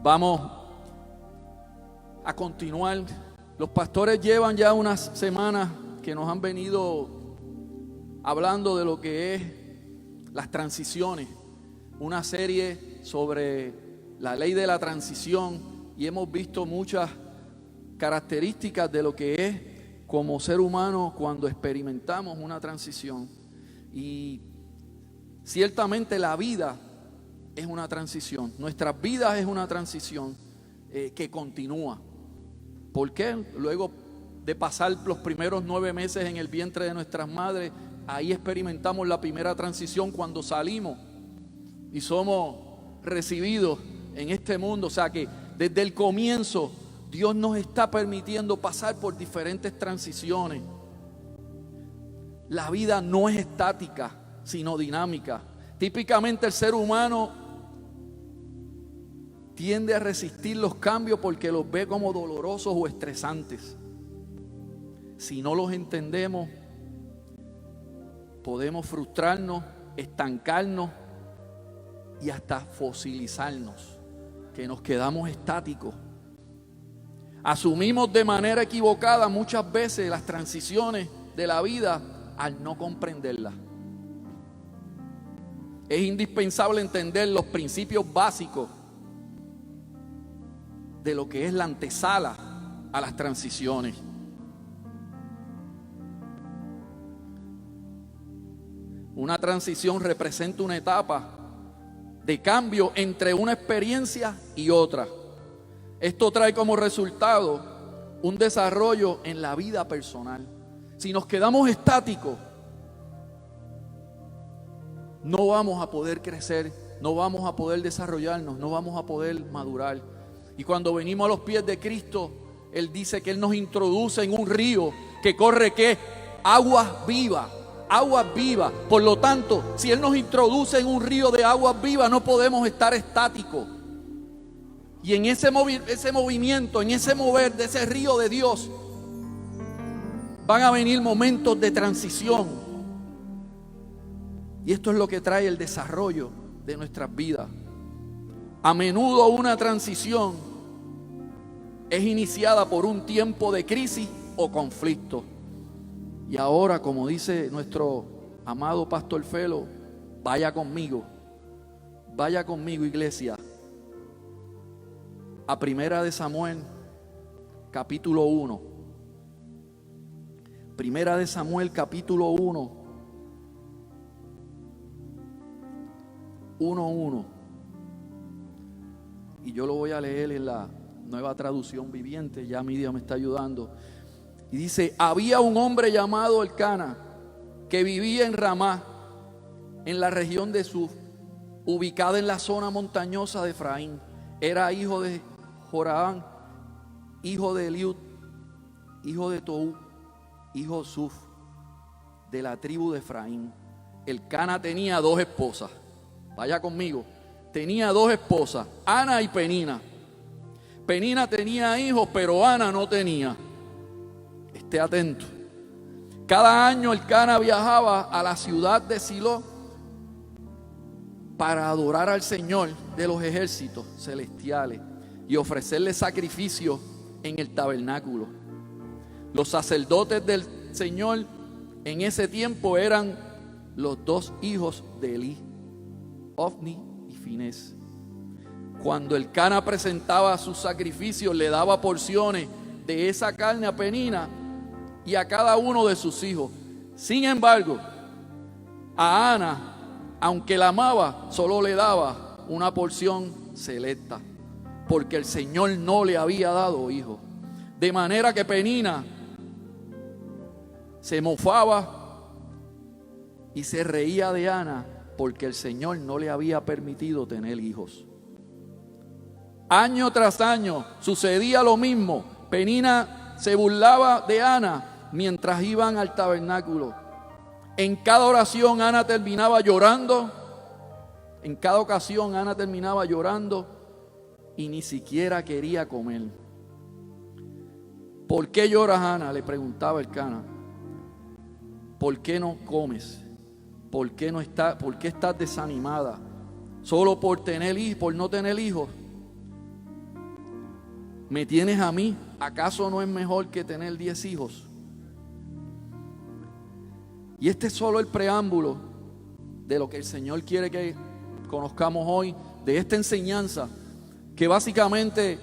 Vamos a continuar. Los pastores llevan ya unas semanas que nos han venido hablando de lo que es las transiciones, una serie sobre la ley de la transición, y hemos visto muchas características de lo que es como ser humano cuando experimentamos una transición. Y ciertamente la vida es una transición, nuestras vidas es una transición que continúa. ¿Por qué? Luego de pasar los primeros 9 meses en el vientre de nuestras madres, ahí experimentamos la primera transición cuando salimos y somos recibidos en este mundo. O sea que desde el comienzo Dios nos está permitiendo pasar por diferentes transiciones. La vida no es estática, sino dinámica. Típicamente el ser humano tiende a resistir los cambios porque los ve como dolorosos o estresantes. Si no los entendemos, podemos frustrarnos, estancarnos y hasta fosilizarnos, que nos quedamos estáticos. Asumimos de manera equivocada muchas veces las transiciones de la vida al no comprenderlas. Es indispensable entender los principios básicos de lo que es la antesala a las transiciones. Una transición representa una etapa de cambio entre una experiencia y otra. Esto trae como resultado un desarrollo en la vida personal. Si nos quedamos estáticos, no vamos a poder crecer, no vamos a poder desarrollarnos, no vamos a poder madurar. Y cuando venimos a los pies de Cristo, Él dice que Él nos introduce en un río que corre, ¿qué? Aguas vivas. Aguas vivas. Por lo tanto, si Él nos introduce en un río de aguas vivas, no podemos estar estáticos. Y en ese movimiento, en ese mover de ese río de Dios, van a venir momentos de transición. Y esto es lo que trae el desarrollo de nuestras vidas. A menudo una transición es iniciada por un tiempo de crisis o conflicto. Y ahora, como dice nuestro amado Pastor Felo, vaya conmigo, iglesia, a Primera de Samuel, capítulo 1. Primera de Samuel, capítulo 1, 1:1. Y yo lo voy a leer en la Nueva Traducción Viviente, ya mi Dios me está ayudando. Y dice: había un hombre llamado Elcana que vivía en Ramá, en la región de Suf, ubicada en la zona montañosa de Efraín. Era hijo de Joraam, hijo de Eliud, hijo de Tou, hijo Suf, de la tribu de Efraín. Elcana tenía 2 esposas. Vaya conmigo. Tenía 2 esposas, Ana y Penina. Penina tenía hijos, pero Ana no tenía. Esté atento. Cada año Elcana viajaba a la ciudad de Silo para adorar al Señor de los ejércitos celestiales y ofrecerle sacrificios en el tabernáculo. Los sacerdotes del Señor en ese tiempo eran los 2 hijos de Elí, Ofni y Finés. Cuando Elcana presentaba sus sacrificios, le daba porciones de esa carne a Penina y a cada uno de sus hijos. Sin embargo, a Ana, aunque la amaba, solo le daba una porción selecta, porque el Señor no le había dado hijos. De manera que Penina se mofaba y se reía de Ana, porque el Señor no le había permitido tener hijos. Año tras año sucedía lo mismo. Penina se burlaba de Ana mientras iban al tabernáculo. En cada oración Ana terminaba llorando. En cada ocasión Ana terminaba llorando y ni siquiera quería comer. ¿Por qué lloras, Ana?, le preguntaba Elcana. ¿Por qué no comes? ¿Por qué estás desanimada? ¿Solo por no tener hijos? ¿Me tienes a mí? ¿Acaso no es mejor que tener 10 hijos? Y este es solo el preámbulo de lo que el Señor quiere que conozcamos hoy, de esta enseñanza que básicamente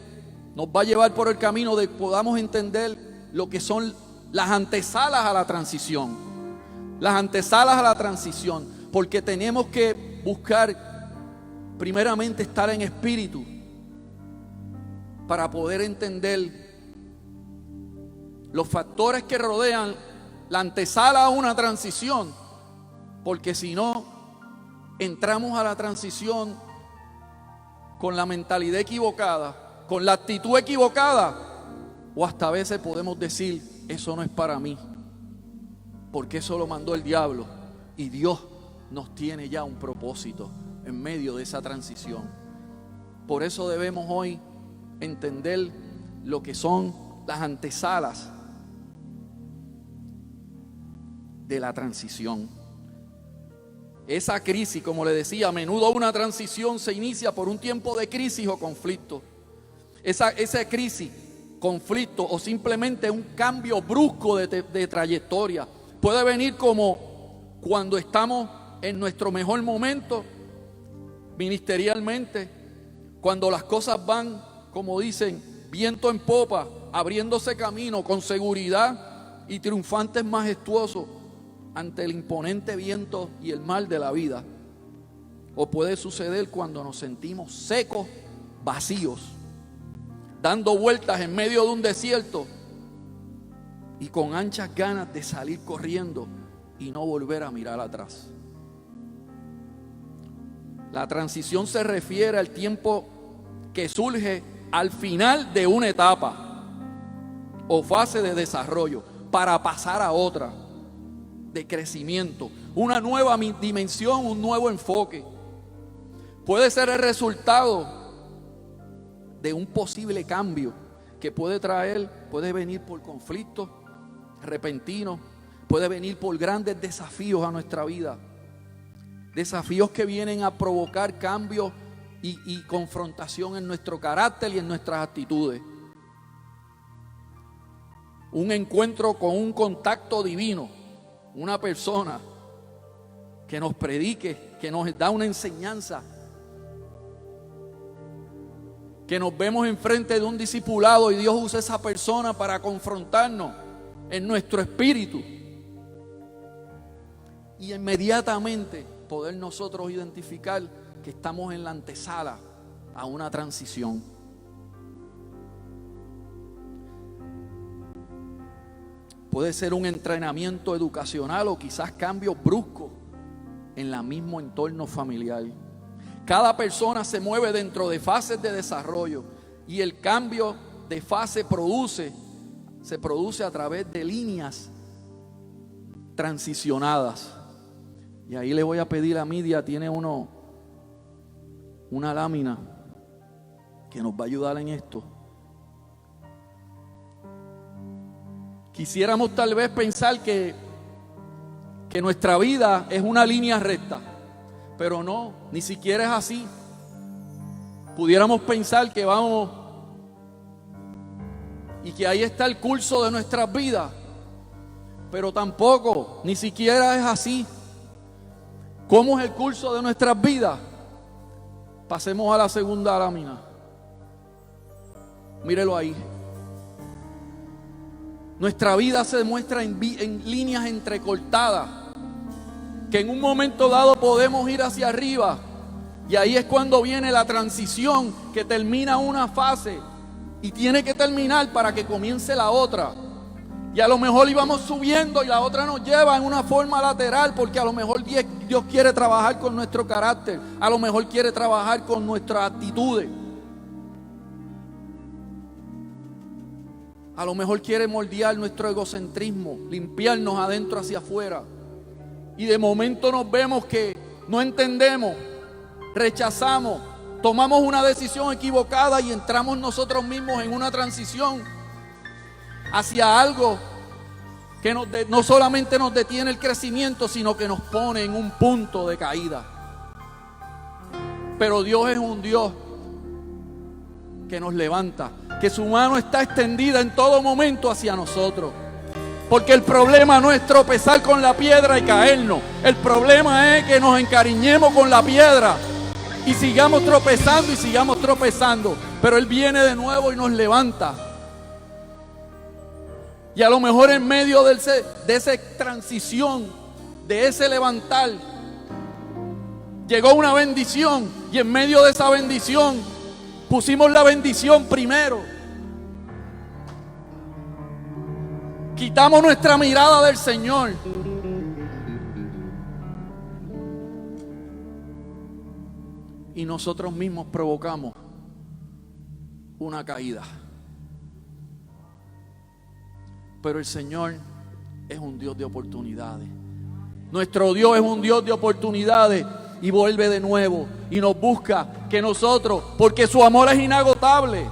nos va a llevar por el camino de que podamos entender lo que son las antesalas a la transición. Las antesalas a la transición, porque tenemos que buscar primeramente estar en espíritu para poder entender los factores que rodean la antesala a una transición, porque si no, entramos a la transición con la mentalidad equivocada, con la actitud equivocada, o hasta a veces podemos decir, eso no es para mí, porque eso lo mandó el diablo, y Dios nos tiene ya un propósito en medio de esa transición. Por eso debemos hoy entender lo que son las antesalas de la transición. Esa crisis, como le decía, a menudo una transición se inicia por un tiempo de crisis o conflicto. Esa crisis, conflicto o simplemente un cambio brusco de trayectoria puede venir como cuando estamos en nuestro mejor momento ministerialmente, cuando las cosas van, como dicen, viento en popa, abriéndose camino con seguridad y triunfantes majestuosos ante el imponente viento y el mar de la vida. O puede suceder cuando nos sentimos secos, vacíos, dando vueltas en medio de un desierto y con anchas ganas de salir corriendo y no volver a mirar atrás. La transición se refiere al tiempo que surge al final de una etapa o fase de desarrollo para pasar a otra de crecimiento, una nueva dimensión, un nuevo enfoque. Puede ser el resultado de un posible cambio que puede venir por conflictos repentinos, puede venir por grandes desafíos a nuestra vida, desafíos que vienen a provocar cambios y confrontación en nuestro carácter y en nuestras actitudes. Un encuentro con un contacto divino, una persona que nos predique, que nos da una enseñanza, que nos vemos enfrente de un discipulado y Dios usa esa persona para confrontarnos en nuestro espíritu y inmediatamente poder nosotros identificar que estamos en la antesala a una transición. Puede ser un entrenamiento educacional o quizás cambios bruscos en el mismo entorno familiar. Cada persona se mueve dentro de fases de desarrollo y el cambio de fase se produce a través de líneas transicionadas. Y ahí le voy a pedir a Midia, tiene una lámina que nos va a ayudar en esto. Quisiéramos tal vez pensar que nuestra vida es una línea recta, pero no, ni siquiera es así. Pudiéramos pensar que vamos y que ahí está el curso de nuestras vidas, pero tampoco, ni siquiera es así. ¿Cómo es el curso de nuestras vidas? Pasemos a la segunda lámina. Mírelo ahí. Nuestra vida se muestra en líneas entrecortadas, que en un momento dado podemos ir hacia arriba, y ahí es cuando viene la transición, que termina una fase y tiene que terminar para que comience la otra. Y a lo mejor íbamos subiendo y la otra nos lleva en una forma lateral, porque a lo mejor Dios quiere trabajar con nuestro carácter, a lo mejor quiere trabajar con nuestras actitudes, a lo mejor quiere moldear nuestro egocentrismo, limpiarnos adentro hacia afuera. Y de momento nos vemos que no entendemos, rechazamos, tomamos una decisión equivocada y entramos nosotros mismos en una transición hacia algo que no solamente nos detiene el crecimiento, sino que nos pone en un punto de caída. Pero Dios es un Dios que nos levanta. que su mano está extendida en todo momento hacia nosotros. Porque el problema no es tropezar con la piedra y caernos. El problema es que nos encariñemos con la piedra y sigamos tropezando y sigamos tropezando. Pero Él viene de nuevo y nos levanta. Y a lo mejor en medio de esa transición, de ese levantar, llegó una bendición. Y en medio de esa bendición pusimos la bendición primero. Quitamos nuestra mirada del Señor. Y nosotros mismos provocamos una caída. Pero el Señor es un Dios de oportunidades. Nuestro Dios es un Dios de oportunidades. Y vuelve de nuevo y nos busca que nosotros, porque su amor es inagotable,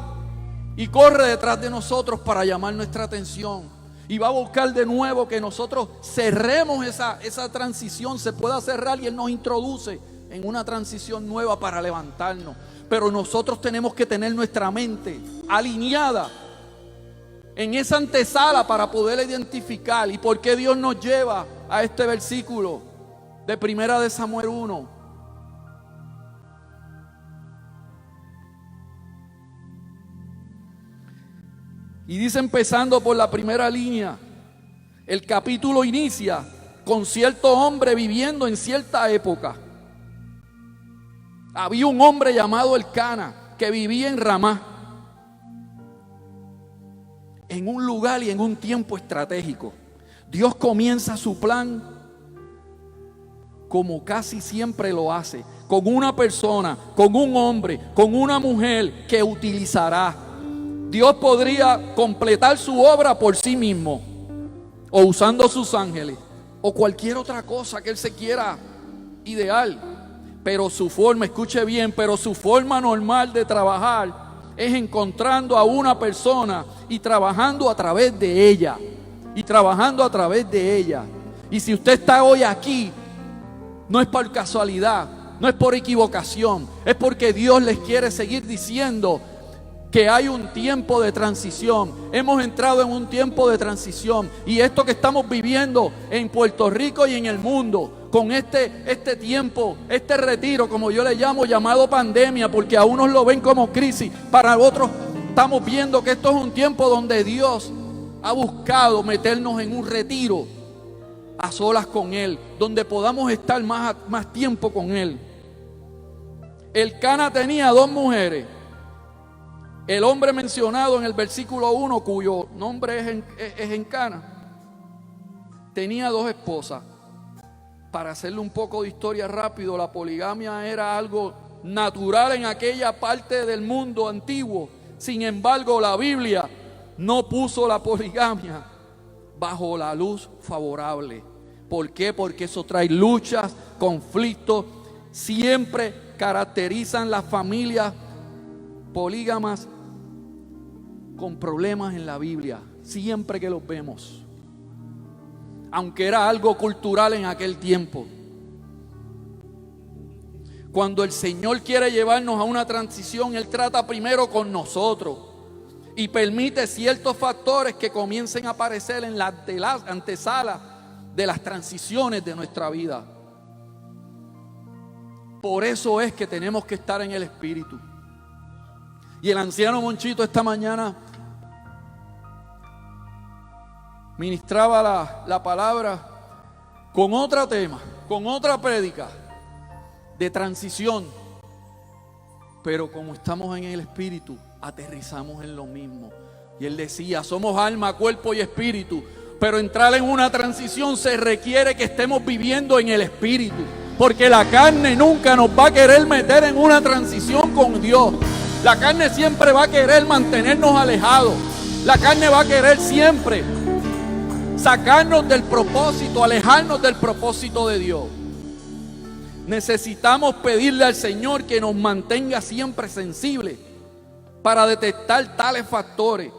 y corre detrás de nosotros para llamar nuestra atención. Y va a buscar de nuevo que nosotros cerremos esa transición, se pueda cerrar, y Él nos introduce en una transición nueva para levantarnos. Pero nosotros tenemos que tener nuestra mente alineada en esa antesala para poder identificar. ¿Y por qué Dios nos lleva a este versículo de 1 Samuel 1? Y dice, empezando por la primera línea, el capítulo inicia con cierto hombre viviendo en cierta época. Había un hombre llamado Elcana que vivía en Ramá, en un lugar y en un tiempo estratégico. Dios comienza su plan como casi siempre lo hace, con una persona, con un hombre, con una mujer que utilizará. Dios podría completar su obra por sí mismo, o usando sus ángeles, o cualquier otra cosa que Él se quiera ideal. Pero su forma, escuche bien, pero su forma normal de trabajar es encontrando a una persona y trabajando a través de ella. Y trabajando a través de ella. Y si usted está hoy aquí, no es por casualidad, no es por equivocación, es porque Dios les quiere seguir diciendo que hay un tiempo de transición. Hemos entrado en un tiempo de transición, y esto que estamos viviendo en Puerto Rico y en el mundo, con este tiempo, este retiro, como yo le llamo, llamado pandemia, porque a unos lo ven como crisis, para otros estamos viendo que esto es un tiempo donde Dios ha buscado meternos en un retiro a solas con Él, donde podamos estar más tiempo con Él. Elcana tenía 2 mujeres. El hombre mencionado en el versículo 1, cuyo nombre es Elcana, tenía 2 esposas. Para hacerle un poco de historia rápido, la poligamia era algo natural en aquella parte del mundo antiguo. Sin embargo, la Biblia no puso la poligamia bajo la luz favorable. ¿Por qué? Porque eso trae luchas, conflictos. Siempre caracterizan las familias polígamas con problemas en la Biblia, siempre que los vemos, aunque era algo cultural en aquel tiempo. Cuando el Señor quiere llevarnos a una transición, Él trata primero con nosotros y permite ciertos factores que comiencen a aparecer en la antesala de las transiciones de nuestra vida. Por eso es que tenemos que estar en el Espíritu. Y el anciano Monchito esta mañana ministraba la palabra con otro tema, con otra prédica de transición. Pero como estamos en el Espíritu, aterrizamos en lo mismo. Y él decía, somos alma, cuerpo y espíritu. Pero entrar en una transición se requiere que estemos viviendo en el Espíritu. Porque la carne nunca nos va a querer meter en una transición con Dios. La carne siempre va a querer mantenernos alejados. La carne va a querer siempre sacarnos del propósito, alejarnos del propósito de Dios. Necesitamos pedirle al Señor que nos mantenga siempre sensibles para detectar tales factores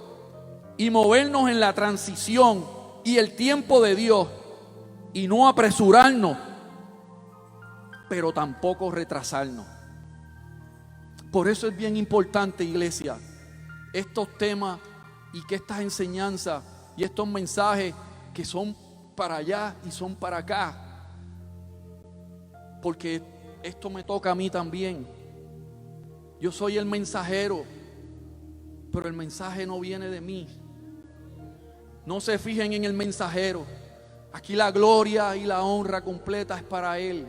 y movernos en la transición y el tiempo de Dios, y no apresurarnos, pero tampoco retrasarnos. Por eso es bien importante, iglesia, estos temas y que estas enseñanzas y estos mensajes que son para allá y son para acá, porque esto me toca a mí también. Yo soy el mensajero, pero el mensaje no viene de mí. No se fijen en el mensajero. Aquí la gloria y la honra completa es para Él.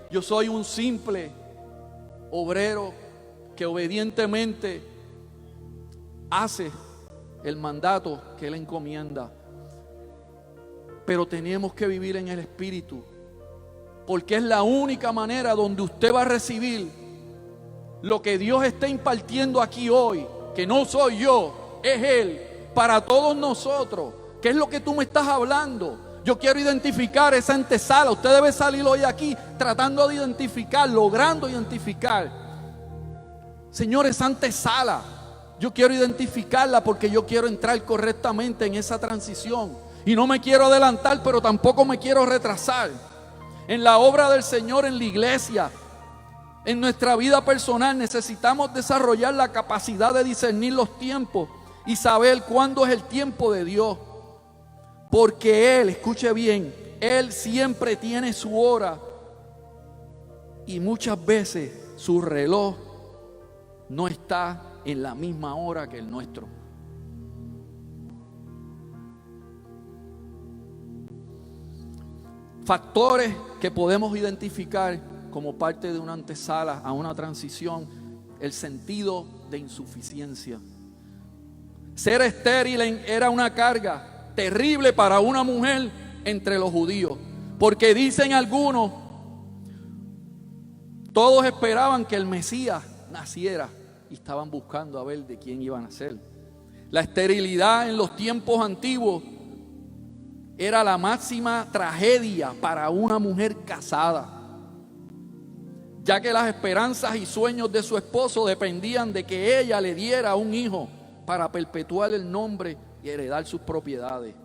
Yo soy un simple obrero que obedientemente hace el mandato que Él encomienda. Pero tenemos que vivir en el Espíritu, porque es la única manera donde usted va a recibir lo que Dios está impartiendo aquí hoy, que no soy yo, es Él, para todos nosotros. ¿Qué es lo que tú me estás hablando? Yo quiero identificar esa antesala. Usted debe salir hoy aquí tratando de identificar, logrando identificar. Señor, esa antesala, yo quiero identificarla porque yo quiero entrar correctamente en esa transición. Y no me quiero adelantar, pero tampoco me quiero retrasar. En la obra del Señor, en la iglesia, en nuestra vida personal, necesitamos desarrollar la capacidad de discernir los tiempos y saber cuándo es el tiempo de Dios. Porque Él, escuche bien, Él siempre tiene su hora y muchas veces su reloj no está en la misma hora que el nuestro. Factores que podemos identificar como parte de una antesala a una transición: el sentido de insuficiencia. Ser estéril era una carga terrible para una mujer entre los judíos, porque dicen algunos, todos esperaban que el Mesías naciera y estaban buscando a ver de quién iba a nacer. La esterilidad en los tiempos antiguos era la máxima tragedia para una mujer casada, ya que las esperanzas y sueños de su esposo dependían de que ella le diera un hijo para perpetuar el nombre y heredar sus propiedades.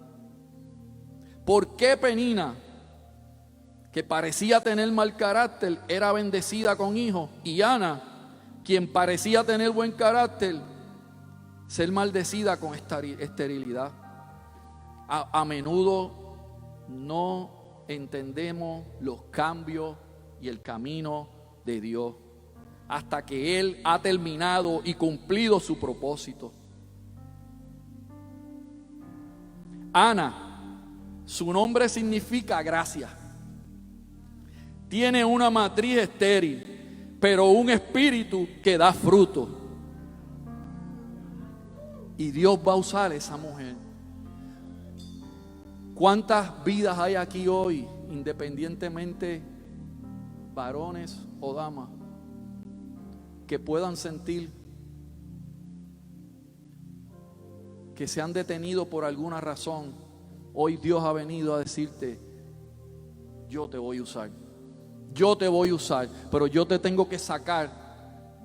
¿Por qué Penina, que parecía tener mal carácter, era bendecida con hijos, y Ana, quien parecía tener buen carácter, ser maldecida con esterilidad? A menudo no entendemos los cambios y el camino de Dios hasta que Él ha terminado y cumplido su propósito. Ana, su nombre significa gracia. Tiene una matriz estéril, pero un espíritu que da fruto. Y Dios va a usar a esa mujer. ¿Cuántas vidas hay aquí hoy, independientemente varones o damas, que puedan sentir que se han detenido por alguna razón? Hoy Dios ha venido a decirte: yo te voy a usar, yo te voy a usar, pero yo te tengo que sacar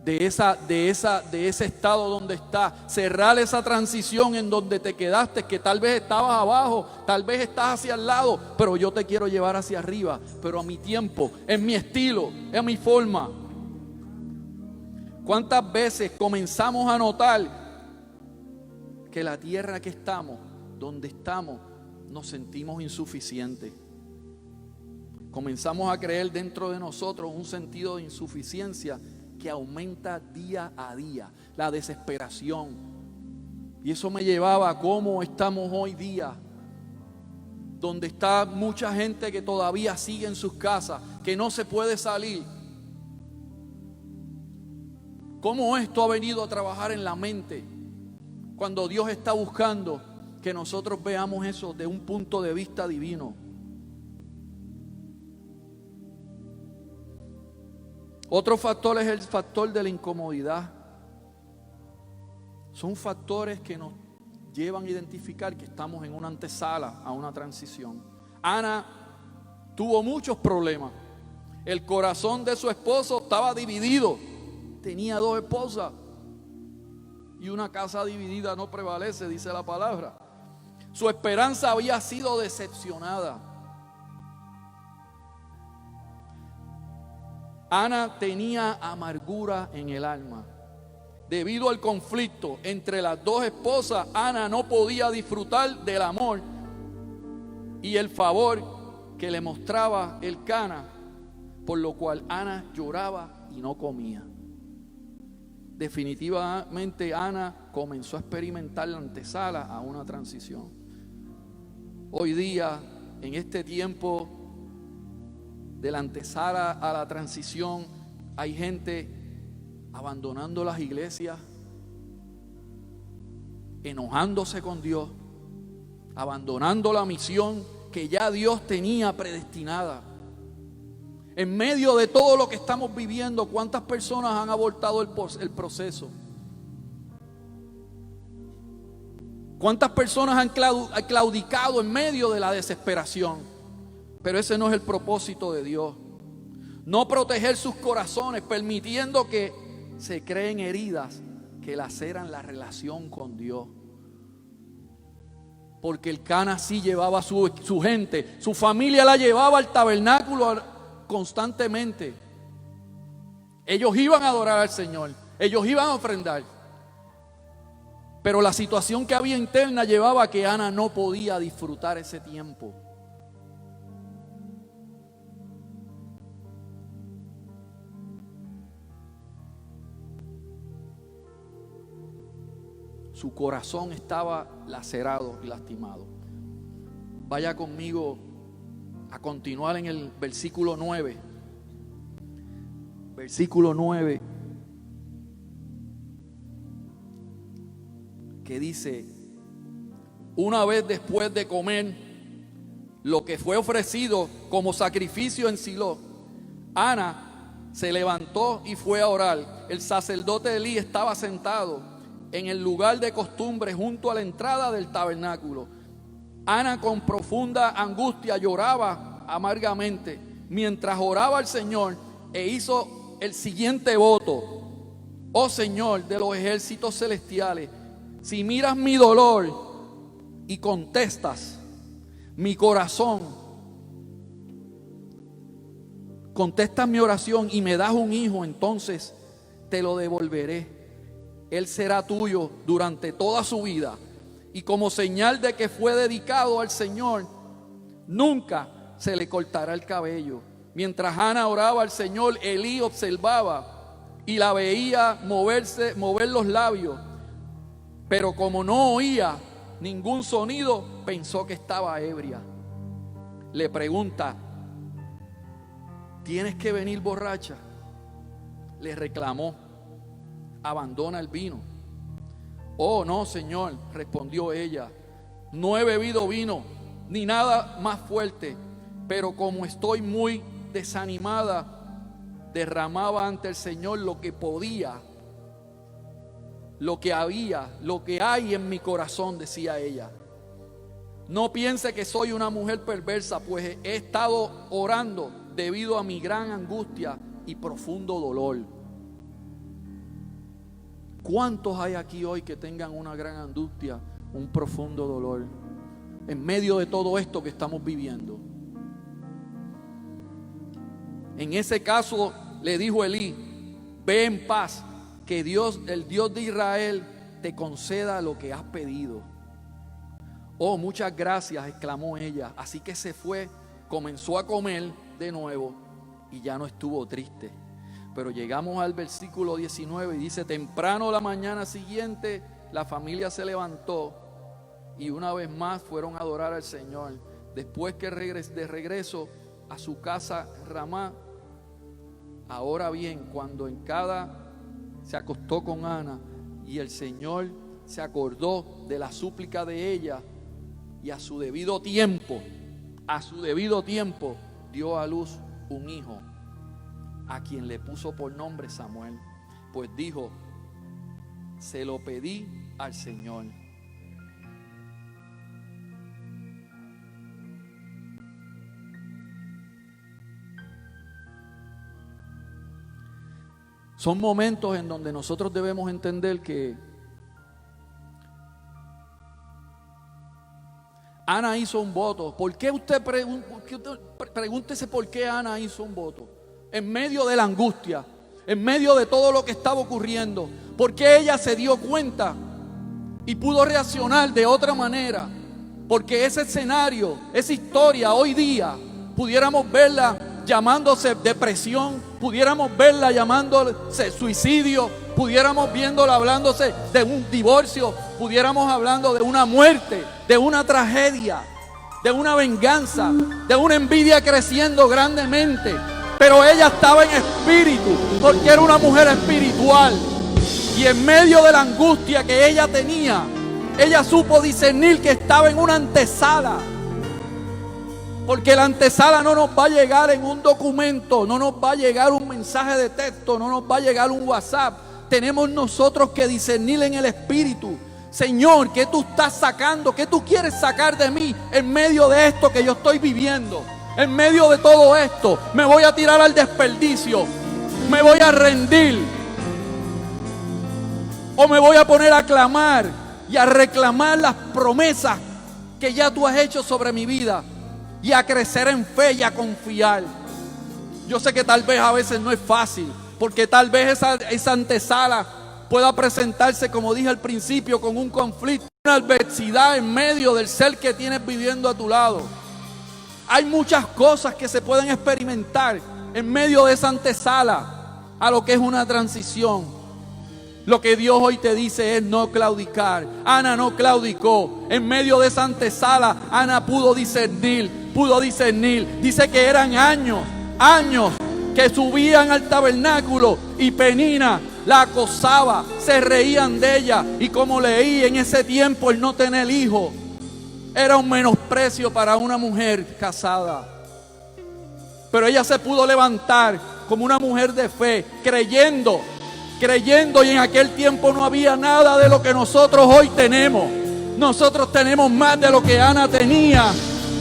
de ese estado donde estás, cerrar esa transición en donde te quedaste, que tal vez estabas abajo, tal vez estás hacia el lado, pero yo te quiero llevar hacia arriba, pero a mi tiempo, en mi estilo, en mi forma. ¿Cuántas veces comenzamos a notar que la tierra que estamos, donde estamos, nos sentimos insuficientes? Comenzamos a creer dentro de nosotros un sentido de insuficiencia que aumenta día a día, la desesperación. Y eso me llevaba a cómo estamos hoy día, donde está mucha gente que todavía sigue en sus casas, que no se puede salir. Cómo esto ha venido a trabajar en la mente, cuando Dios está buscando que nosotros veamos eso de un punto de vista divino. Otro factor es el factor de la incomodidad. Son factores que nos llevan a identificar que estamos en una antesala a una transición. Ana tuvo muchos problemas. El corazón de su esposo estaba dividido. Tenía 2 esposas. Y una casa dividida no prevalece, dice la palabra. Su esperanza había sido decepcionada. Ana tenía amargura en el alma. debido al conflicto entre las dos esposas, Ana no podía disfrutar del amor y el favor que le mostraba Elcana, por lo cual Ana lloraba y no comía. Definitivamente Ana comenzó a experimentar la antesala a una transición. Hoy día, en este tiempo de la antesala a la transición, hay gente abandonando las iglesias, enojándose con Dios, abandonando la misión que ya Dios tenía predestinada. En medio de todo lo que estamos viviendo, ¿cuántas personas han abortado el proceso? ¿Cuántas personas han claudicado en medio de la desesperación? Pero ese no es el propósito de Dios. No proteger sus corazones, permitiendo que se creen heridas que laceran la relación con Dios. Porque Elcana sí llevaba a su gente, su familia la llevaba al tabernáculo constantemente. Ellos iban a adorar al Señor, ellos iban a ofrendar. Pero la situación que había interna llevaba a que Ana no podía disfrutar ese tiempo. Su corazón estaba lacerado y lastimado. Vaya conmigo a continuar en el versículo 9. Versículo 9. Que dice: una vez después de comer lo que fue ofrecido como sacrificio en Silo, Ana se levantó y fue a orar. El sacerdote Elí estaba sentado en el lugar de costumbre junto a la entrada del tabernáculo. Ana con profunda angustia lloraba amargamente mientras oraba al Señor e hizo el siguiente voto: oh Señor de los ejércitos celestiales, si miras mi dolor y contestas mi corazón, contestas mi oración y me das un hijo, entonces te lo devolveré. Él será tuyo durante toda su vida, y como señal de que fue dedicado al Señor, nunca se le cortará el cabello. Mientras Ana oraba al Señor, Elí observaba y la veía mover los labios, pero como no oía ningún sonido, pensó que estaba ebria. Le pregunta: ¿tienes que venir borracha? Le reclamó: abandona el vino. Oh no, Señor, respondió ella, no he bebido vino ni nada más fuerte, pero como estoy muy desanimada, derramaba ante el Señor lo que podía, lo que hay en mi corazón, decía ella. No piense que soy una mujer perversa, pues he estado orando debido a mi gran angustia y profundo dolor. ¿Cuántos hay aquí hoy que tengan una gran angustia, un profundo dolor en medio de todo esto que estamos viviendo? En ese caso le dijo Elí: ve en paz, que Dios, el Dios de Israel, te conceda lo que has pedido. Oh, muchas gracias, exclamó ella. Así que se fue, comenzó a comer de nuevo y ya no estuvo triste. Pero llegamos al versículo 19 y dice: temprano la mañana siguiente la familia se levantó y una vez más fueron a adorar al Señor. Después que de regreso a su casa Ramá. Ahora bien, cuando se acostó con Ana y el Señor se acordó de la súplica de ella, y a su debido tiempo dio a luz un hijo, a quien le puso por nombre Samuel, pues dijo: se lo pedí al Señor. Son momentos en donde nosotros debemos entender que Ana hizo un voto. ¿Por qué pregúntese por qué Ana hizo un voto? En medio de la angustia, en medio de todo lo que estaba ocurriendo? ¿Por qué ella se dio cuenta y pudo reaccionar de otra manera? Porque ese escenario, esa historia hoy día, pudiéramos verla llamándose depresión, pudiéramos verla llamándose suicidio, pudiéramos viéndola hablándose de un divorcio, pudiéramos hablando de una muerte, de una tragedia, de una venganza, de una envidia creciendo grandemente. Pero ella estaba en espíritu, porque era una mujer espiritual. Y en medio de la angustia que ella tenía, ella supo discernir que estaba en una antesala. Porque la antesala no nos va a llegar en un documento, no nos va a llegar un mensaje de texto, no nos va a llegar un WhatsApp. Tenemos nosotros que discernir en el espíritu. Señor, ¿qué tú estás sacando? ¿Qué tú quieres sacar de mí en medio de esto que yo estoy viviendo? En medio de todo esto, me voy a tirar al desperdicio, me voy a rendir, o me voy a poner a clamar y a reclamar las promesas que ya tú has hecho sobre mi vida, y a crecer en fe y a confiar. Yo sé que tal vez a veces no es fácil, porque tal vez esa antesala pueda presentarse, como dije al principio, con un conflicto, una adversidad en medio del ser que tienes viviendo a tu lado. Hay muchas cosas que se pueden experimentar en medio de esa antesala a lo que es una transición. Lo que Dios hoy te dice es no claudicar. Ana no claudicó. En medio de esa antesala, Ana pudo discernir. Dice que eran años que subían al tabernáculo y Penina la acosaba, se reían de ella. Y como leí, en ese tiempo el no tener hijo era un menosprecio para una mujer casada. Pero ella se pudo levantar como una mujer de fe, creyendo, y en aquel tiempo no había nada de lo que nosotros hoy tenemos. Nosotros tenemos más de lo que Ana tenía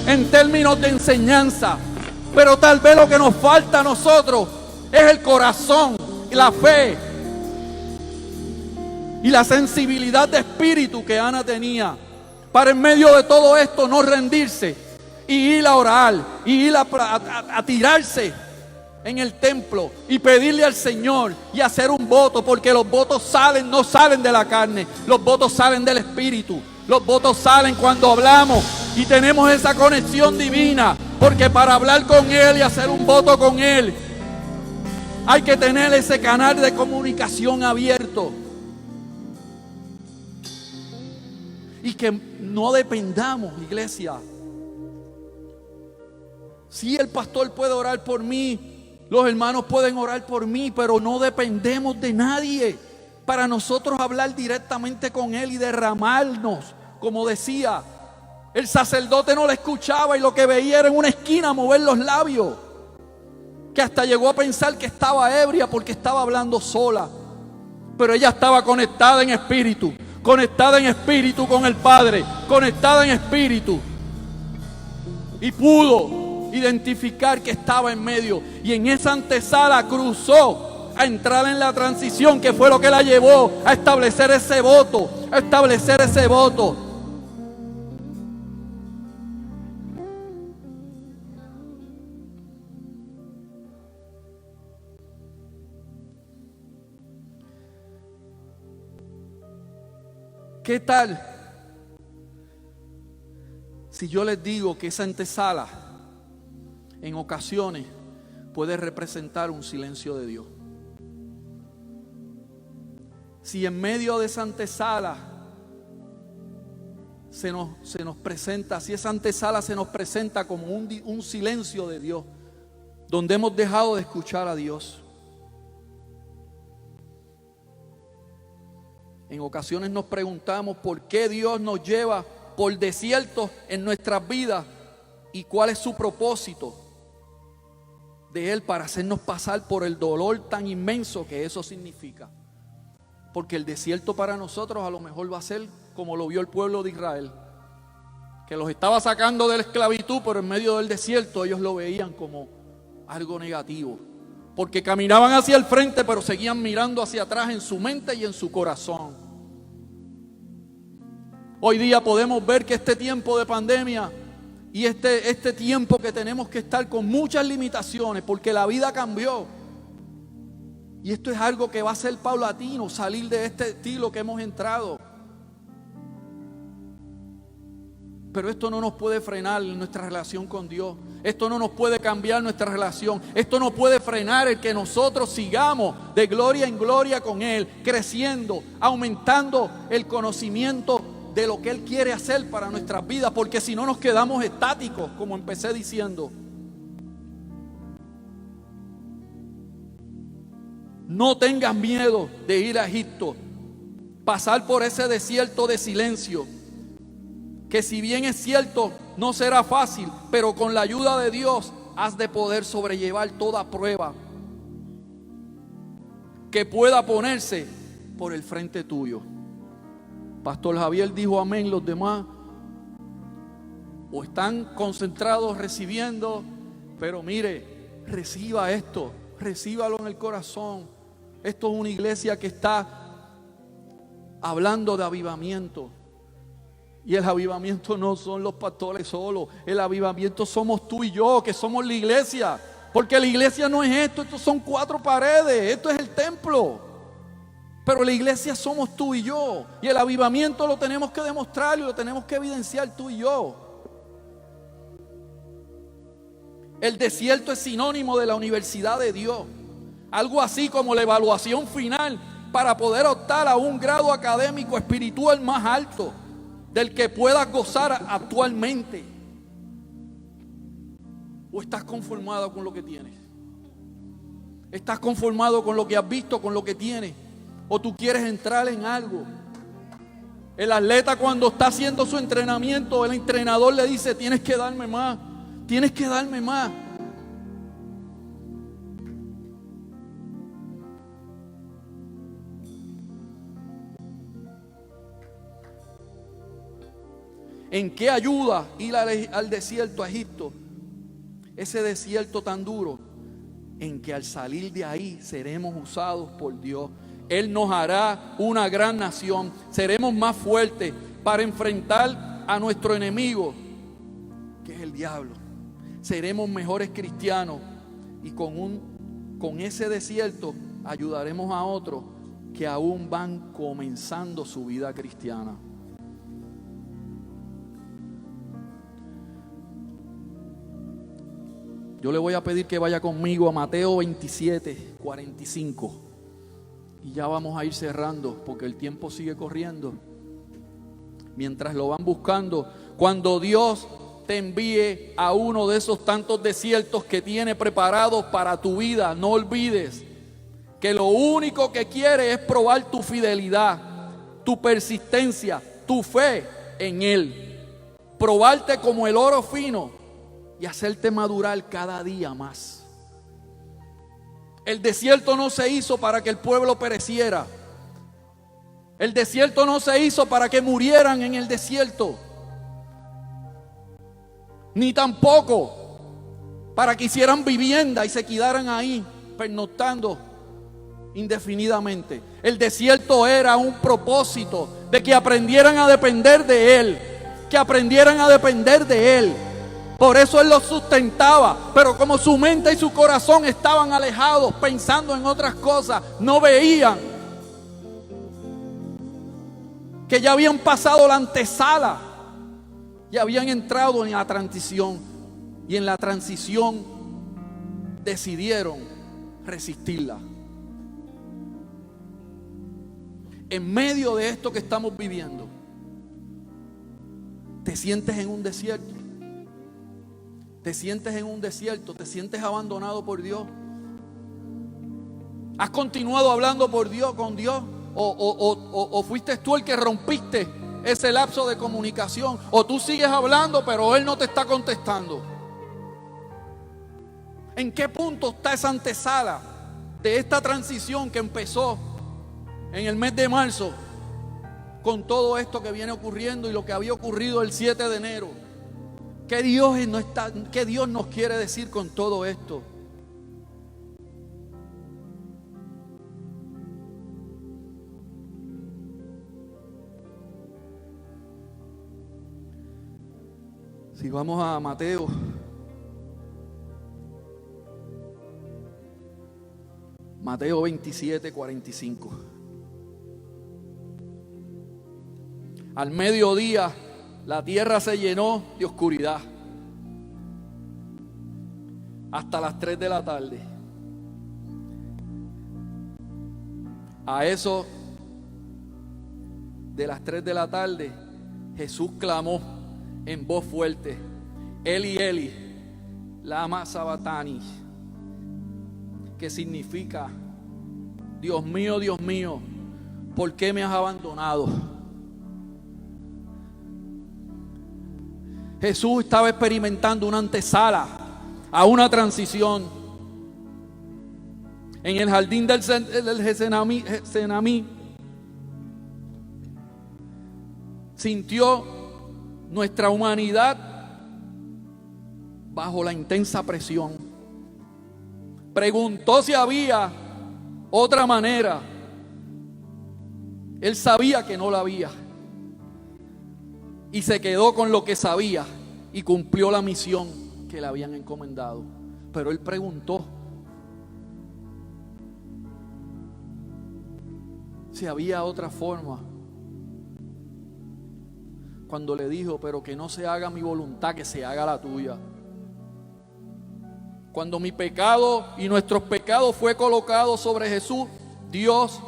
en términos de enseñanza, pero tal vez lo que nos falta a nosotros es el corazón y la fe y la sensibilidad de espíritu que Ana tenía, para en medio de todo esto no rendirse y ir a orar y ir a tirarse en el templo y pedirle al Señor y hacer un voto, porque los votos no salen de la carne, los votos salen del espíritu. Los votos salen cuando hablamos y tenemos esa conexión divina, porque para hablar con Él y hacer un voto con Él hay que tener ese canal de comunicación abierto. Y que no dependamos, iglesia. Sí, el pastor puede orar por mí, los hermanos pueden orar por mí, pero no dependemos de nadie para nosotros hablar directamente con Él y derramarnos. Como decía, el sacerdote no la escuchaba y lo que veía era en una esquina mover los labios, que hasta llegó a pensar que estaba ebria porque estaba hablando sola. Pero ella estaba conectada en espíritu con el Padre, conectada en espíritu, y pudo identificar que estaba en medio, y en esa antesala cruzó a entrar en la transición, que fue lo que la llevó a establecer ese voto, ¿Qué tal si yo les digo que esa antesala en ocasiones puede representar un silencio de Dios? Si en medio de esa antesala se nos presenta, si esa antesala se nos presenta como un silencio de Dios, donde hemos dejado de escuchar a Dios. En ocasiones nos preguntamos por qué Dios nos lleva por desiertos en nuestras vidas y cuál es su propósito de Él para hacernos pasar por el dolor tan inmenso que eso significa. Porque el desierto para nosotros a lo mejor va a ser como lo vio el pueblo de Israel, que los estaba sacando de la esclavitud, pero en medio del desierto ellos lo veían como algo negativo, porque caminaban hacia el frente pero seguían mirando hacia atrás en su mente y en su corazón. Hoy día podemos ver que este tiempo de pandemia y este tiempo que tenemos que estar con muchas limitaciones, porque la vida cambió. Y esto es algo que va a ser paulatino, salir de este estilo que hemos entrado. Pero esto no nos puede frenar nuestra relación con Dios. Esto no nos puede cambiar nuestra relación. Esto no puede frenar el que nosotros sigamos de gloria en gloria con Él, creciendo, aumentando el conocimiento de lo que Él quiere hacer para nuestras vidas. Porque si no nos quedamos estáticos, como empecé diciendo. No tengas miedo de ir a Egipto, pasar por ese desierto de silencio, que si bien es cierto, no será fácil, pero con la ayuda de Dios has de poder sobrellevar toda prueba que pueda ponerse por el frente tuyo. Pastor Javier dijo amén. Los demás o están concentrados recibiendo, pero mire, reciba esto, recíbalo en el corazón. Esto es una iglesia que está hablando de avivamiento. Y el avivamiento no son los pastores solos. El avivamiento somos tú y yo, que somos la iglesia. Porque la iglesia no es esto, estos son 4 paredes, esto es el templo. Pero la iglesia somos tú y yo. Y el avivamiento lo tenemos que demostrar y lo tenemos que evidenciar tú y yo. El desierto es sinónimo de la universidad de Dios. Algo así como la evaluación final para poder optar a un grado académico espiritual más alto del que puedas gozar actualmente. ¿O estás conformado con lo que tienes? ¿Estás conformado con lo que has visto, con lo que tienes? ¿O tú quieres entrar en algo? El atleta, cuando está haciendo su entrenamiento, el entrenador le dice: tienes que darme más, tienes que darme más. ¿En qué ayuda ir al desierto, a Egipto? Ese desierto tan duro, en que al salir de ahí seremos usados por Dios. Él nos hará una gran nación. Seremos más fuertes para enfrentar a nuestro enemigo, que es el diablo. Seremos mejores cristianos y con ese desierto ayudaremos a otros que aún van comenzando su vida cristiana. Yo le voy a pedir que vaya conmigo a Mateo 27, 45. Y ya vamos a ir cerrando porque el tiempo sigue corriendo. Mientras lo van buscando, cuando Dios te envíe a uno de esos tantos desiertos que tiene preparados para tu vida, no olvides que lo único que quiere es probar tu fidelidad, tu persistencia, tu fe en Él. Probarte como el oro fino y hacerte madurar cada día más. El desierto no se hizo para que el pueblo pereciera. El desierto no se hizo para que murieran en el desierto. Ni tampoco para que hicieran vivienda y se quedaran ahí pernoctando indefinidamente. El desierto era un propósito de que aprendieran a depender de Él. Que aprendieran a depender de Él. Por eso Él los sustentaba, pero como su mente y su corazón estaban alejados, pensando en otras cosas, no veían que ya habían pasado la antesala, ya habían entrado en la transición, y en la transición decidieron resistirla. En medio de esto que estamos viviendo, te sientes en un desierto. Te sientes en un desierto, te sientes abandonado por Dios. ¿Has continuado hablando por Dios, con Dios? ¿O fuiste tú el que rompiste ese lapso de comunicación? ¿O tú sigues hablando pero Él no te está contestando? ¿En qué punto está esa antesala de esta transición que empezó en el mes de marzo con todo esto que viene ocurriendo y lo que había ocurrido el 7 de enero? ¿Qué Dios nos quiere decir con todo esto? Si vamos a Mateo 27, 45. Al mediodía, la tierra se llenó de oscuridad. Hasta las 3 de la tarde. A eso de las 3 de la tarde, Jesús clamó en voz fuerte: Eli, Eli, lama sabachthani, que significa: Dios mío, ¿por qué me has abandonado? Jesús estaba experimentando una antesala a una transición. En el jardín del Getsemaní sintió nuestra humanidad bajo la intensa presión. Preguntó si había otra manera. Él sabía que no la había. Y se quedó con lo que sabía y cumplió la misión que le habían encomendado. Pero él preguntó si había otra forma. Cuando le dijo: pero que no se haga mi voluntad, que se haga la tuya. Cuando mi pecado y nuestros pecados fue colocado sobre Jesús, Dios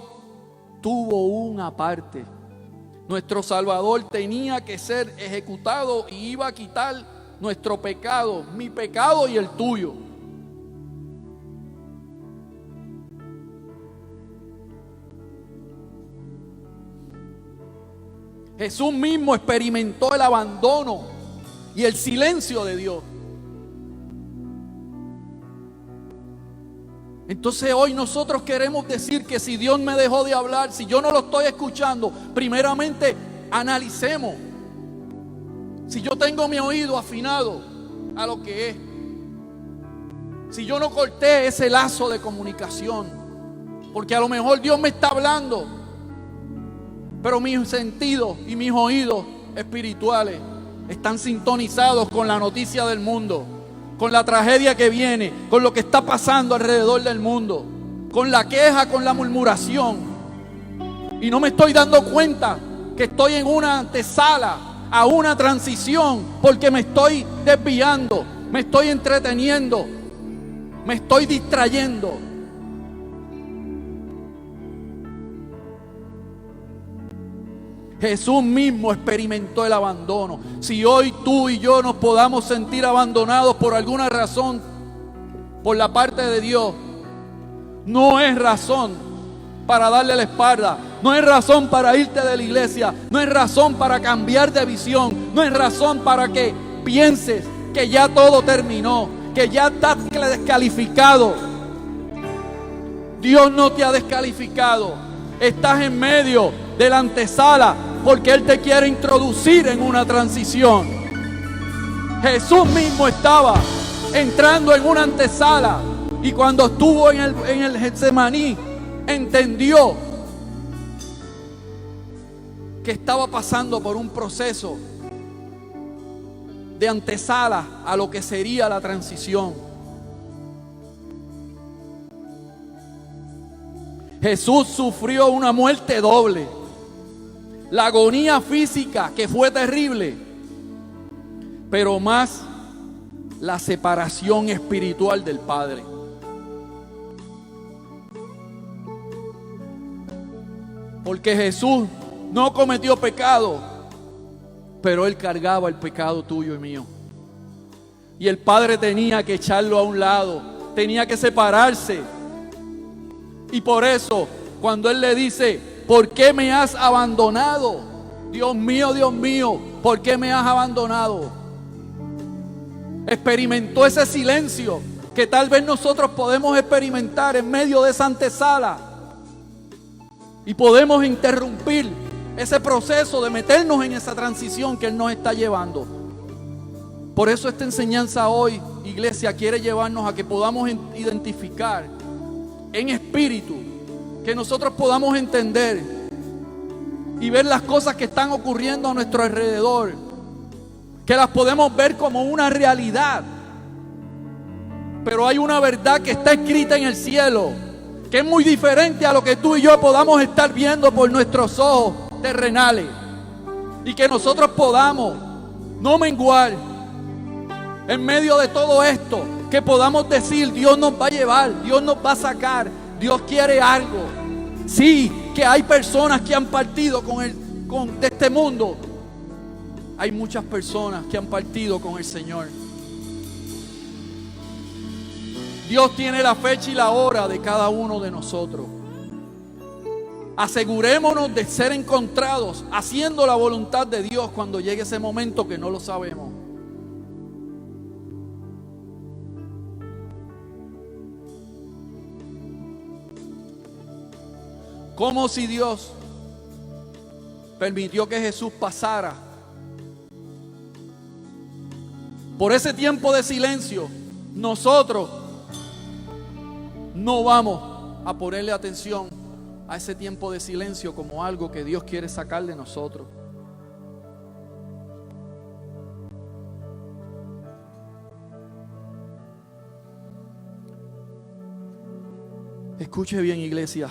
tuvo una parte. Nuestro Salvador tenía que ser ejecutado y iba a quitar nuestro pecado, mi pecado y el tuyo. Jesús mismo experimentó el abandono y el silencio de Dios. Entonces hoy nosotros queremos decir que si Dios me dejó de hablar, si yo no lo estoy escuchando, primeramente analicemos si yo tengo mi oído afinado a lo que es, si yo no corté ese lazo de comunicación, porque a lo mejor Dios me está hablando, pero mis sentidos y mis oídos espirituales están sintonizados con la noticia del mundo, con la tragedia que viene, con lo que está pasando alrededor del mundo, con la queja, con la murmuración. Y no me estoy dando cuenta que estoy en una antesala a una transición, porque me estoy desviando, me estoy entreteniendo, me estoy distrayendo. Jesús mismo experimentó el abandono. Si hoy tú y yo nos podamos sentir abandonados por alguna razón, por la parte de Dios, no es razón para darle la espalda, no es razón para irte de la iglesia, no es razón para cambiar de visión, no es razón para que pienses que ya todo terminó, que ya estás descalificado. Dios no te ha descalificado, estás en medio de la antesala, porque Él te quiere introducir en una transición. Jesús mismo estaba entrando en una antesala, y cuando estuvo en el Getsemaní, entendió que estaba pasando por un proceso de antesala a lo que sería la transición. Jesús sufrió una muerte doble. La agonía física, que fue terrible, pero más la separación espiritual del Padre. Porque Jesús no cometió pecado, pero Él cargaba el pecado tuyo y mío. Y el Padre tenía que echarlo a un lado, tenía que separarse. Y por eso, cuando Él le dice: ¿por qué me has abandonado? Dios mío, ¿por qué me has abandonado? Experimentó ese silencio que tal vez nosotros podemos experimentar en medio de esa antesala. Y podemos interrumpir ese proceso de meternos en esa transición que Él nos está llevando. Por eso esta enseñanza hoy, iglesia, quiere llevarnos a que podamos identificar en espíritu, que nosotros podamos entender y ver las cosas que están ocurriendo a nuestro alrededor, que las podemos ver como una realidad, pero hay una verdad que está escrita en el cielo, que es muy diferente a lo que tú y yo podamos estar viendo por nuestros ojos terrenales. Y que nosotros podamos no menguar en medio de todo esto, que podamos decir: Dios nos va a llevar, Dios nos va a sacar, Dios quiere algo. Sí, que hay personas que han partido de este mundo. Hay muchas personas que han partido con el Señor. Dios tiene la fecha y la hora de cada uno de nosotros. Asegurémonos de ser encontrados haciendo la voluntad de Dios cuando llegue ese momento que no lo sabemos. Como si Dios permitió que Jesús pasara por ese tiempo de silencio, nosotros no vamos a ponerle atención a ese tiempo de silencio como algo que Dios quiere sacar de nosotros. Escuche bien, iglesia,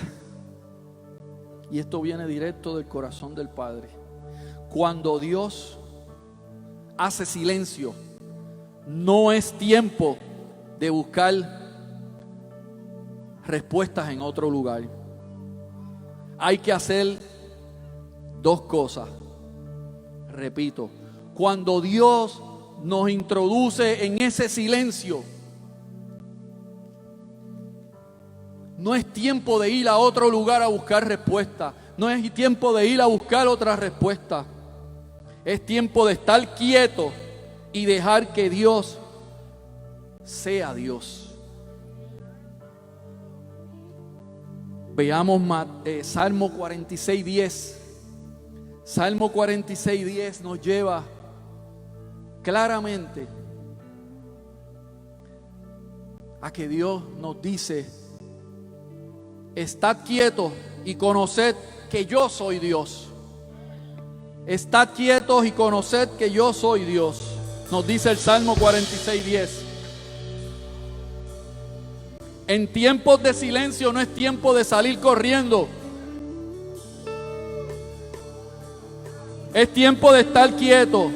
y esto viene directo del corazón del Padre. Cuando Dios hace silencio, no es tiempo de buscar respuestas en otro lugar. Hay que hacer dos cosas. Repito, cuando Dios nos introduce en ese silencio, no es tiempo de ir a otro lugar a buscar respuesta. No es tiempo de ir a buscar otra respuesta. Es tiempo de estar quieto y dejar que Dios sea Dios. Veamos Salmo 46:10. Salmo 46:10 nos lleva claramente a que Dios nos dice: estad quietos y conoced que yo soy Dios. Estad quietos y conoced que yo soy Dios. Nos dice el Salmo 46:10. En tiempos de silencio no es tiempo de salir corriendo. Es tiempo de estar quieto.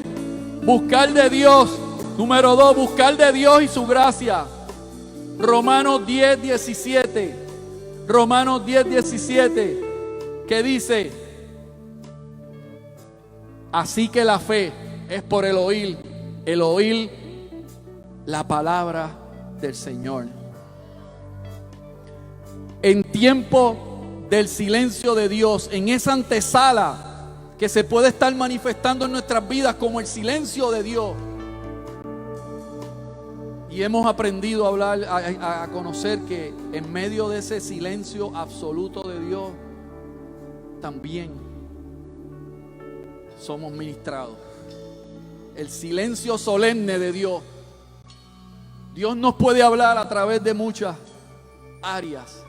Buscar de Dios. Número 2, buscar de Dios y su gracia. Romanos 10:17. Romanos 10:17, que dice: así que la fe es por el oír la palabra del Señor. En tiempo del silencio de Dios, en esa antesala que se puede estar manifestando en nuestras vidas como el silencio de Dios, y hemos aprendido a hablar, a conocer que en medio de ese silencio absoluto de Dios, también somos ministrados. El silencio solemne de Dios. Dios nos puede hablar a través de muchas áreas.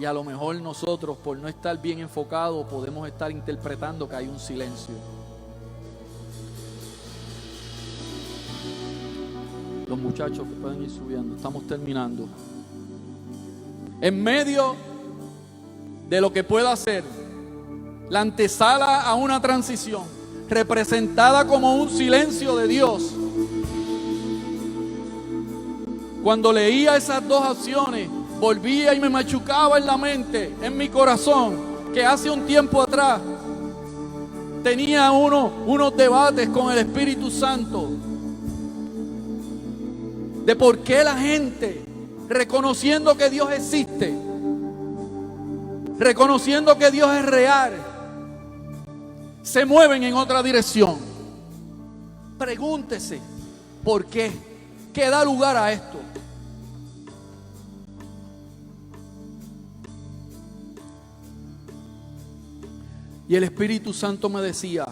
Y a lo mejor nosotros, por no estar bien enfocados, podemos estar interpretando que hay un silencio. Los muchachos que pueden ir subiendo, estamos terminando. En medio de lo que pueda ser la antesala a una transición, representada como un silencio de Dios, cuando leía esas dos acciones, volvía y me machucaba en la mente, en mi corazón, que hace un tiempo atrás tenía unos debates con el Espíritu Santo de por qué la gente, reconociendo que Dios existe, reconociendo que Dios es real, se mueven en otra dirección. Pregúntese por qué, qué da lugar a esto. Y el Espíritu Santo me decía,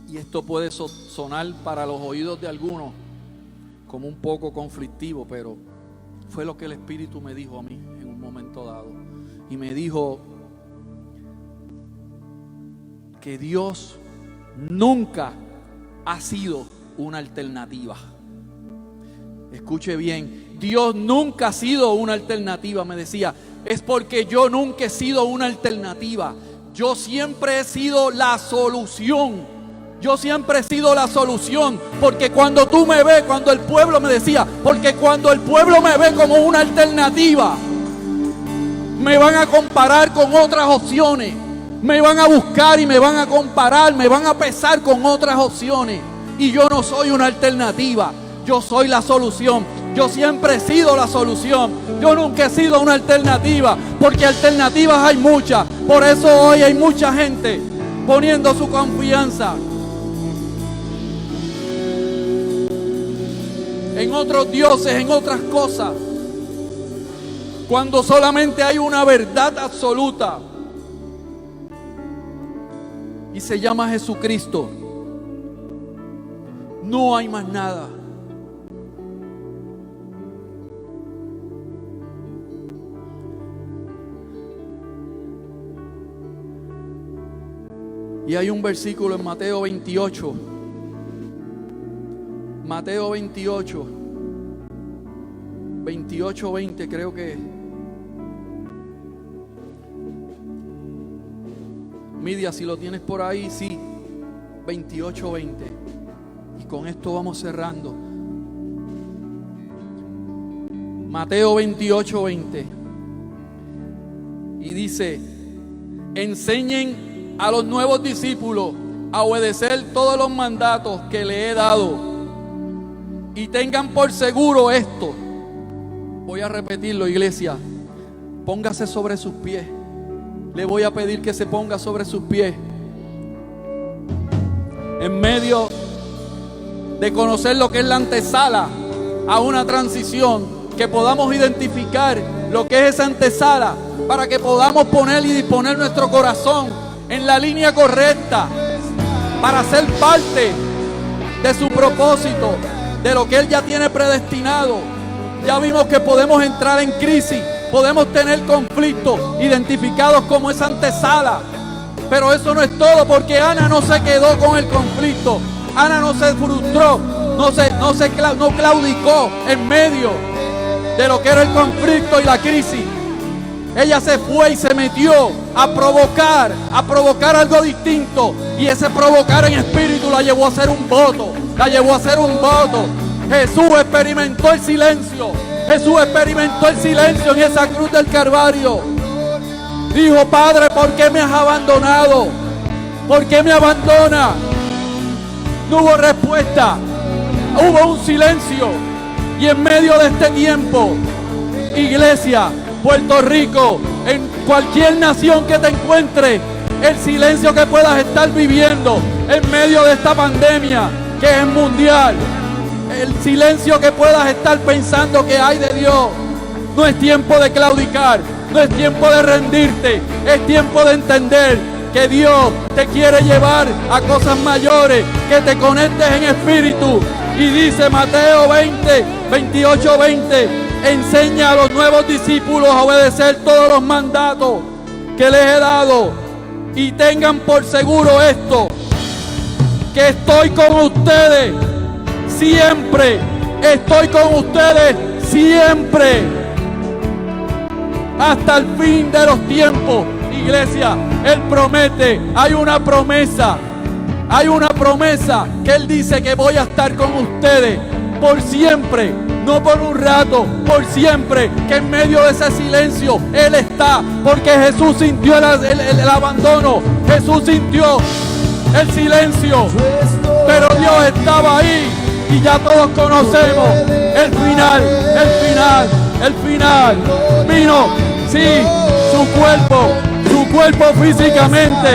y esto puede sonar para los oídos de algunos como un poco conflictivo, pero fue lo que el Espíritu me dijo a mí en un momento dado. Y me dijo que Dios nunca ha sido una alternativa. Escuche bien, Dios nunca ha sido una alternativa, me decía. Es porque yo nunca he sido una alternativa. Yo siempre he sido la solución. Yo siempre he sido la solución. Porque cuando tú me ves, cuando el pueblo me decía, porque cuando el pueblo me ve como una alternativa, me van a comparar con otras opciones. Me van a buscar y me van a comparar, me van a pesar con otras opciones. Y yo no soy una alternativa, yo soy la solución. Yo siempre he sido la solución. Yo nunca he sido una alternativa, porque alternativas hay muchas. Por eso hoy hay mucha gente poniendo su confianza en otros dioses, en otras cosas, cuando solamente hay una verdad absoluta y se llama Jesucristo. No hay más nada. Y hay un versículo en Mateo 28. Mateo 28, 20 creo que es. Midia, si lo tienes por ahí, sí. 28, 20. Y con esto vamos cerrando. Mateo 28, 20. Y dice: enseñen a los nuevos discípulos a obedecer todos los mandatos que le he dado. Y tengan por seguro esto. Voy a repetirlo, iglesia. Póngase sobre sus pies. Le voy a pedir que se ponga sobre sus pies. En medio de conocer lo que es la antesala a una transición, que podamos identificar lo que es esa antesala, para que podamos poner y disponer nuestro corazón en la línea correcta para ser parte de su propósito, de lo que Él ya tiene predestinado. Ya vimos que podemos entrar en crisis, podemos tener conflictos identificados como esa antesala, pero eso no es todo, porque Ana no se quedó con el conflicto. Ana no se frustró, no claudicó en medio de lo que era el conflicto y la crisis. Ella se fue y se metió a provocar algo distinto, y ese provocar en espíritu la llevó a hacer un voto, Jesús experimentó el silencio. Jesús experimentó el silencio en esa cruz del Calvario. Dijo: Padre, ¿por qué me has abandonado? ¿Por qué me abandonas? No hubo respuesta, hubo un silencio. Y en medio de este tiempo, iglesia, Puerto Rico, en cualquier nación que te encuentres, el silencio que puedas estar viviendo en medio de esta pandemia que es mundial, el silencio que puedas estar pensando que hay de Dios, no es tiempo de claudicar, no es tiempo de rendirte, es tiempo de entender que Dios te quiere llevar a cosas mayores, que te conectes en espíritu. Y dice Mateo 28, 20: enseña a los nuevos discípulos a obedecer todos los mandatos que les he dado, y tengan por seguro esto, que estoy con ustedes siempre. Estoy con ustedes siempre, hasta el fin de los tiempos. Iglesia, Él promete, hay una promesa que Él dice que voy a estar con ustedes por siempre, no por un rato, por siempre, que en medio de ese silencio Él está, porque Jesús sintió el abandono, Jesús sintió el silencio, pero Dios estaba ahí, y ya todos conocemos el final. Vino, sí, su cuerpo físicamente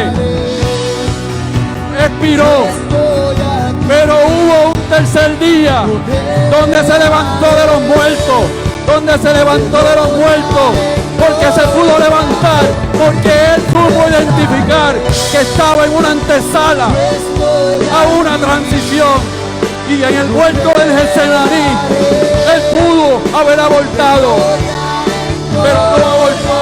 expiró, pero hubo un tercer día donde se levantó de los muertos, porque se pudo levantar, porque Él pudo identificar que estaba en una antesala a una transición. Y en el huerto del Getsemaní, Él pudo haber abortado, pero no abortó.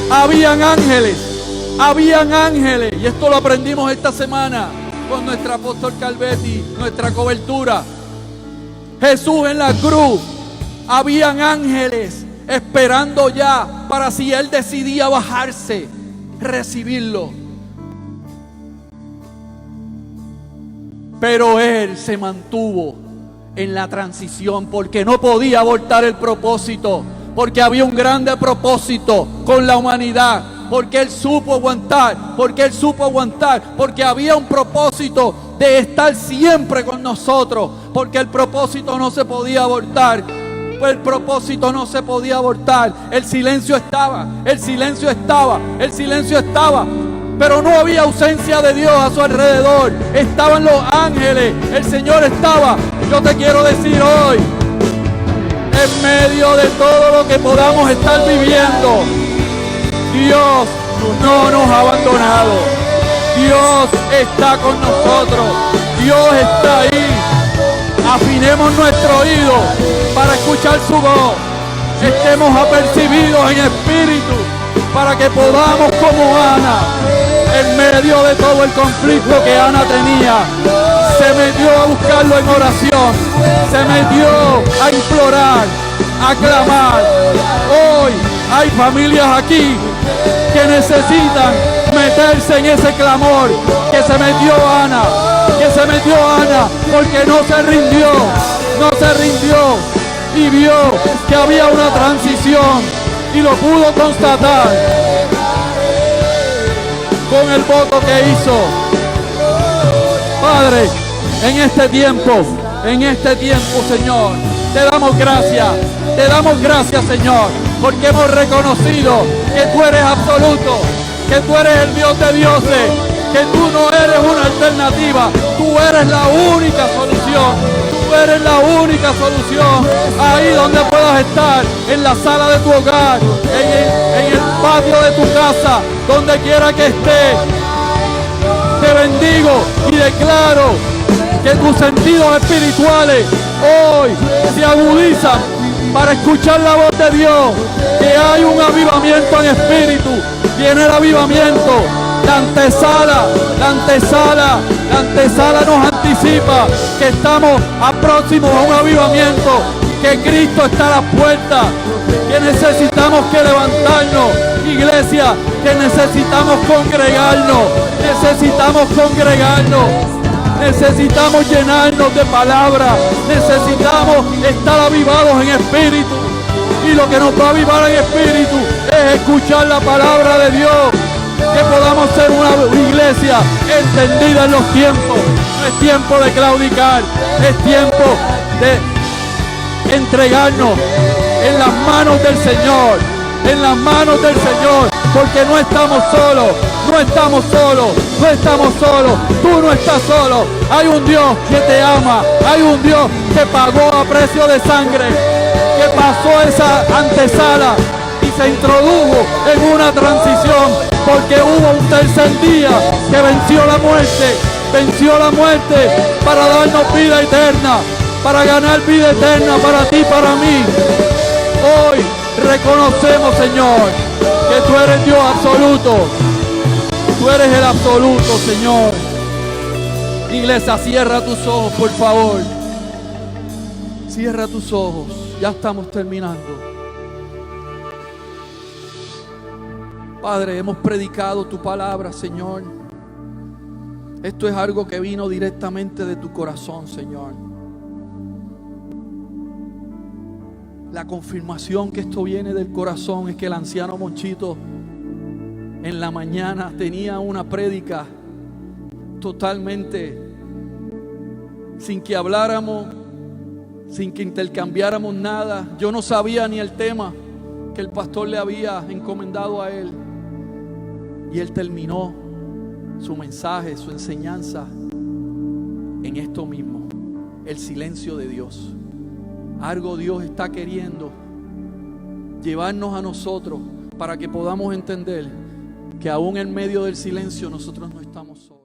Habían ángeles Habían ángeles, y esto lo aprendimos esta semana con nuestra apóstol Calvetti, nuestra cobertura. Jesús en la cruz, habían ángeles esperando ya para si Él decidía bajarse, recibirlo. Pero Él se mantuvo en la transición porque no podía abortar el propósito, porque había un grande propósito con la humanidad, porque Él supo aguantar, porque había un propósito de estar siempre con nosotros, porque el propósito no se podía abortar. El propósito no se podía abortar. El silencio estaba, pero no había ausencia de Dios a su alrededor. Estaban los ángeles, el Señor estaba. Yo te quiero decir hoy, en medio de todo lo que podamos estar viviendo, Dios no nos ha abandonado. Dios está con nosotros. Dios está ahí. Afinemos nuestro oído para escuchar su voz. Estemos apercibidos en espíritu para que podamos, como Ana, en medio de todo el conflicto que Ana tenía, se metió a buscarlo en oración, se metió a implorar, a clamar. Hoy hay familias aquí que necesitan meterse en ese clamor que se metió Ana, porque no se rindió y vio que había una transición y lo pudo constatar con el voto que hizo. Padre, en este tiempo, Señor, te damos gracias, Señor, porque hemos reconocido que tú eres absoluto, que tú eres el Dios de dioses, que tú no eres una alternativa, tú eres la única solución, ahí donde puedas estar, en la sala de tu hogar, en el patio de tu casa, donde quiera que estés. Te bendigo y declaro que tus sentidos espirituales hoy se agudizan para escuchar la voz de Dios, que hay un avivamiento en espíritu. Viene el avivamiento. La antesala nos anticipa que estamos próximos a un avivamiento, que Cristo está a las puertas, que necesitamos que levantarnos, iglesia, que necesitamos necesitamos llenarnos de palabra, necesitamos estar avivados en espíritu, y lo que nos va a avivar en espíritu es escuchar la palabra de Dios. Que podamos ser una iglesia entendida en los tiempos. No es tiempo de claudicar, es tiempo de entregarnos en las manos del Señor, porque no estamos solos, tú no estás solo. Hay un Dios que te ama, hay un Dios que pagó a precio de sangre, que pasó esa antesala y se introdujo en una transición, porque hubo un tercer día que venció la muerte para darnos vida eterna, para ganar vida eterna para ti y para mí. Hoy reconocemos, Señor, que tú eres Dios absoluto, tú eres el absoluto, Señor. Iglesia, cierra tus ojos, por favor. Cierra tus ojos, ya estamos terminando. Padre, hemos predicado tu palabra, Señor. Esto es algo que vino directamente de tu corazón, Señor. La confirmación que esto viene del corazón es que el anciano Monchito en la mañana tenía una prédica totalmente sin que habláramos, sin que intercambiáramos nada. Yo no sabía ni el tema que el pastor le había encomendado a él. Y él terminó su mensaje, su enseñanza en esto mismo, el silencio de Dios. Algo Dios está queriendo llevarnos a nosotros para que podamos entender que aún en medio del silencio nosotros no estamos solos.